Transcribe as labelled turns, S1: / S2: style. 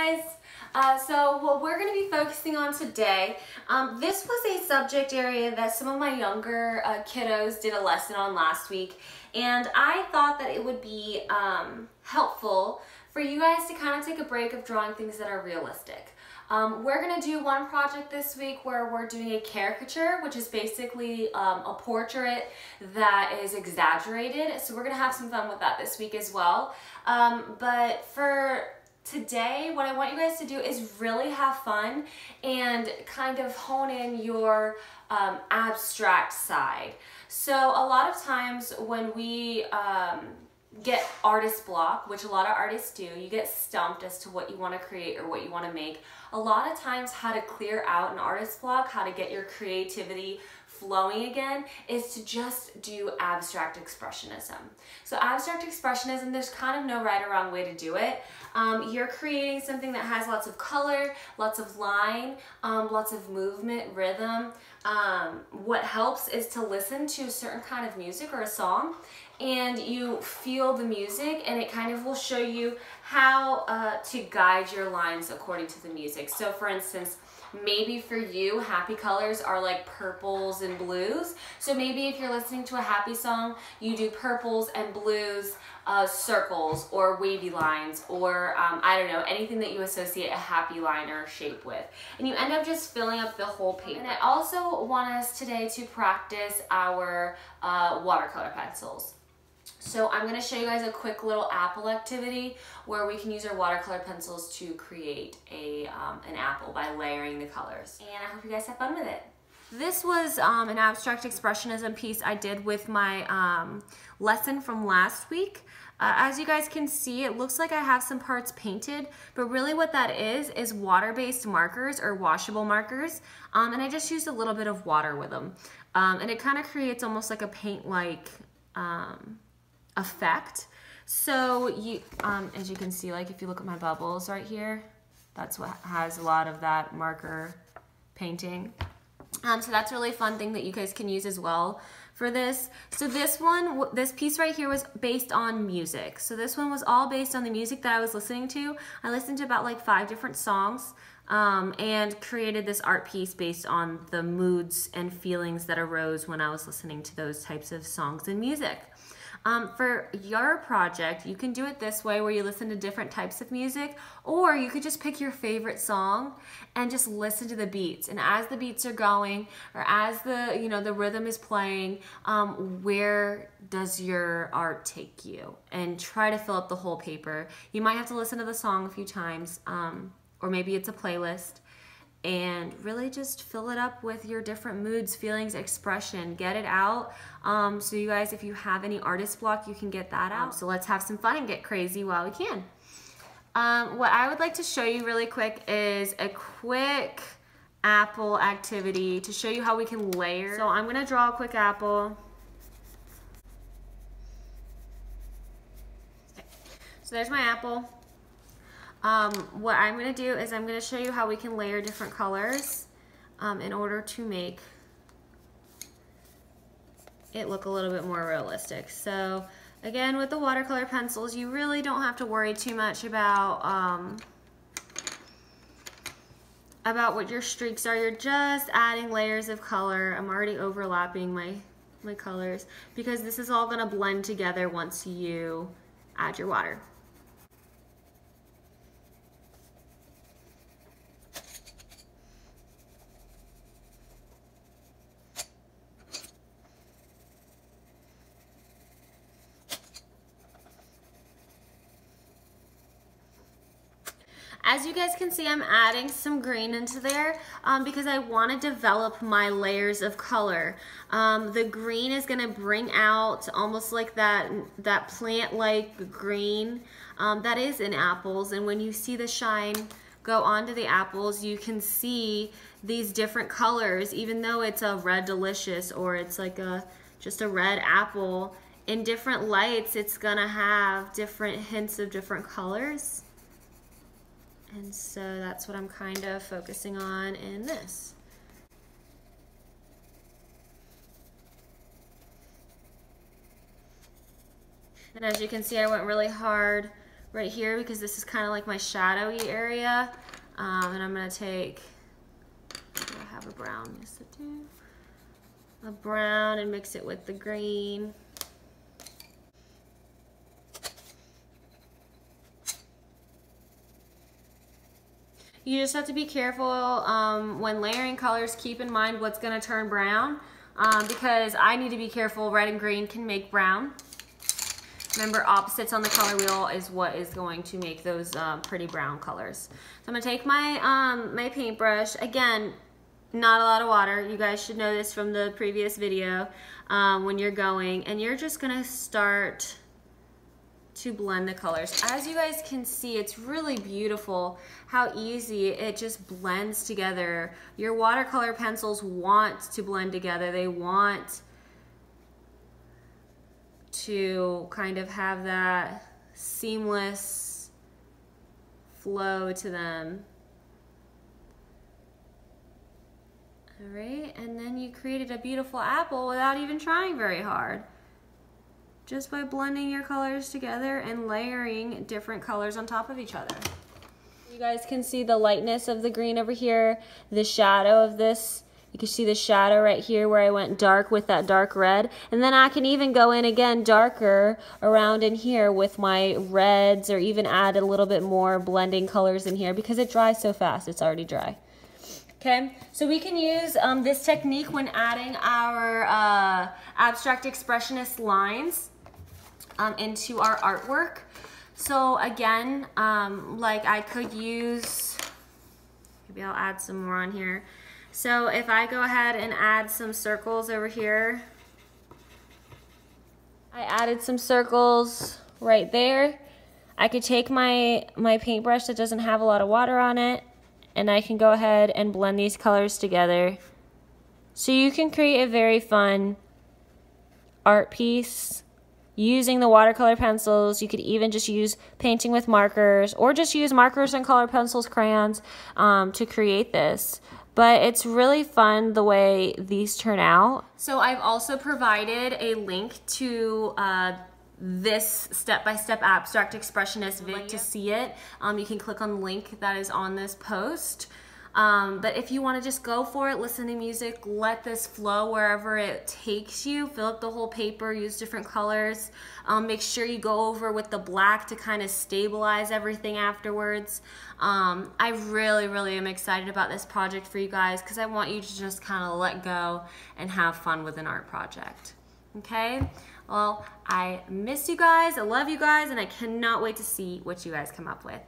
S1: guys. So what we're going to be focusing on today, this was a subject area that some of my younger kiddos did a lesson on last week, and I thought that it would be helpful for you guys to kind of take a break of drawing things that are realistic. We're going to do one project this week where we're doing a caricature, which is basically a portrait that is exaggerated. So we're going to have some fun with that this week as well. But for today, what I want you guys to do is really have fun and kind of hone in your abstract side. So a lot of times when we get artist block, which a lot of artists do, you get stumped as to what you want to create or what you want to make. A lot of times how to clear out an artist block, how to get your creativity flowing again, is to just do abstract expressionism. So abstract expressionism, there's kind of no right or wrong way to do it. You're creating something that has lots of color, lots of line, lots of movement, rhythm. What helps is to listen to a certain kind of music or a song, and you feel the music, and it kind of will show you how to guide your lines according to the music. So for instance, maybe for you, happy colors are like purples and blues. So maybe if you're listening to a happy song, you do purples and blues, circles or wavy lines, or I don't know, anything that you associate a happy line or shape with. And you end up just filling up the whole paper. And I also want us today to practice our watercolor pencils. So I'm going to show you guys a quick little apple activity where we can use our watercolor pencils to create an apple by layering the colors. And I hope you guys have fun with it. This was an abstract expressionism piece I did with my lesson from last week. As you guys can see, it looks like I have some parts painted, but really what that is water-based markers or washable markers. And I just used a little bit of water with them. And it kind of creates almost like a paint-like effect. So you, as you can see, like if you look at my bubbles right here, that's what has a lot of that marker painting. So that's a really fun thing that you guys can use as well for this. So this piece right here was based on music. So this one was all based on the music that I was listening to. I listened to about like 5 different songs and created this art piece based on the moods and feelings that arose when I was listening to those types of songs and music. For your project, you can do it this way where you listen to different types of music, or you could just pick your favorite song and just listen to the beats. And as the beats are going, or as the rhythm is playing, where does your art take you? And try to fill up the whole paper. You might have to listen to the song a few times, or maybe it's a playlist. And really just fill it up with your different moods, feelings, expression. Get it out. So you guys, if you have any artist block, you can get that out. So let's have some fun and get crazy while we can. What I would like to show you really quick is a quick apple activity to show you how we can layer. So I'm gonna draw a quick apple. Okay. So there's my apple. What I'm going to do is I'm going to show you how we can layer different colors in order to make it look a little bit more realistic. So again, with the watercolor pencils, you really don't have to worry too much about what your streaks are. You're just adding layers of color. I'm already overlapping my colors because this is all going to blend together once you add your water. As you guys can see, I'm adding some green into there because I want to develop my layers of color. The green is going to bring out almost like that plant-like green that is in apples. And when you see the shine go onto the apples, you can see these different colors. Even though it's a red delicious or it's like just a red apple, in different lights, it's going to have different hints of different colors. And so that's what I'm kind of focusing on in this. And as you can see, I went really hard right here because this is kind of like my shadowy area. And I'm gonna take, do I have a brown? Yes, I do. A brown and mix it with the green. You just have to be careful when layering colors. Keep in mind what's going to turn brown because I need to be careful. Red and green can make brown. Remember, opposites on the color wheel is what is going to make those pretty brown colors. So I'm going to take my, my paintbrush. Again, not a lot of water. You guys should know this from the previous video when you're going. And you're just going to start to blend the colors. As you guys can see, it's really beautiful how easy it just blends together. Your watercolor pencils want to blend together. They want to kind of have that seamless flow to them. All right, and then you created a beautiful apple without even trying very hard. Just by blending your colors together and layering different colors on top of each other. You guys can see the lightness of the green over here, the shadow of this. You can see the shadow right here where I went dark with that dark red. And then I can even go in again darker around in here with my reds, or even add a little bit more blending colors in here because it dries so fast. It's already dry. Okay, so we can use this technique when adding our abstract expressionist lines into our artwork. So again, like I could use, maybe I'll add some more on here. So if I go ahead and add some circles over here, I added some circles right there. I could take my paintbrush that doesn't have a lot of water on it, and I can go ahead and blend these colors together. So you can create a very fun art piece using the watercolor pencils. You could even just use painting with markers, or just use markers and color pencils, crayons to create this. But it's really fun the way these turn out. So I've also provided a link to this step-by-step abstract expressionist vid to see it. You can click on the link that is on this post. But if you want to just go for it, listen to music, let this flow wherever it takes you, fill up the whole paper, use different colors. Make sure you go over with the black to kind of stabilize everything afterwards. I really am excited about this project for you guys because I want you to just kind of let go and have fun with an art project. Okay? Well, I miss you guys, I love you guys, and I cannot wait to see what you guys come up with.